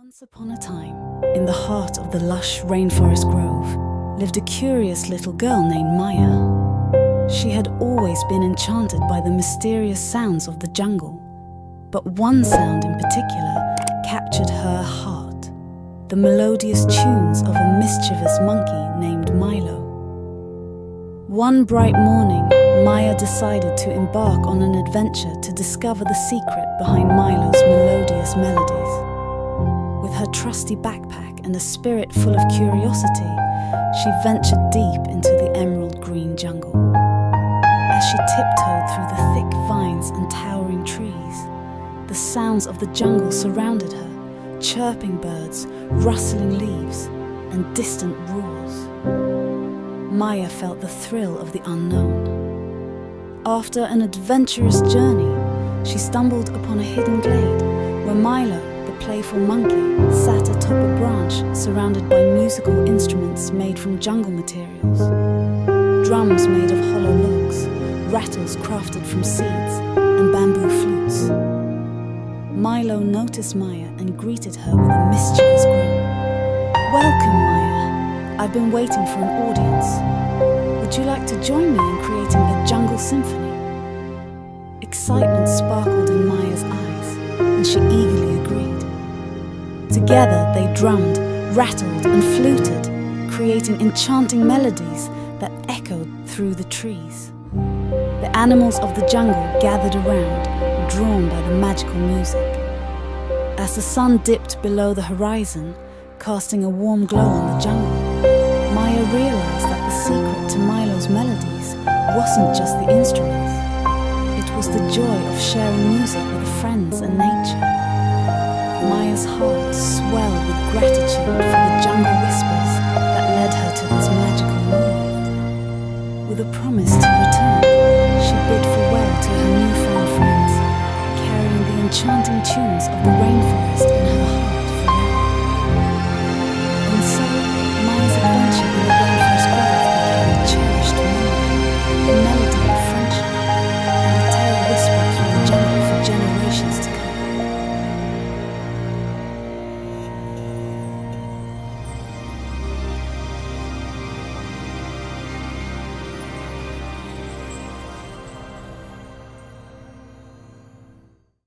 Once upon a time, in the heart of the lush rainforest grove, lived a curious little girl named Maya. She had always been enchanted by the mysterious sounds of the jungle, but one sound in particular captured her heart, the melodious tunes of a mischievous monkey named Milo. One bright morning, Maya decided to embark on an adventure to discover the secret behind Milo's melodious melodies. With her trusty backpack and a spirit full of curiosity, she ventured deep into the emerald green jungle. As she tiptoed through the thick vines and towering trees, the sounds of the jungle surrounded her, chirping birds, rustling leaves, and distant roars. Maya felt the thrill of the unknown. After an adventurous journey, she stumbled upon a hidden glade where Milo, the playful monkey, sat atop a branch surrounded by musical instruments made from jungle materials. Drums made of hollow logs, rattles crafted from seeds, and bamboo flutes. Milo noticed Maya and greeted her with a mischievous grin. "Welcome, Maya. I've been waiting for an audience. Would you like to join me in creating a jungle symphony?" Excitement sparkled in Maya's eyes, and she eagerly agreed. Together they drummed, rattled, and fluted, creating enchanting melodies that echoed through the trees. The animals of the jungle gathered around, drawn by the magical music. As the sun dipped below the horizon, casting a warm glow on the jungle, Maya realized that the secret to Milo's melodies wasn't just the instruments. It was the joy of sharing music with friends and nature. Maya's heart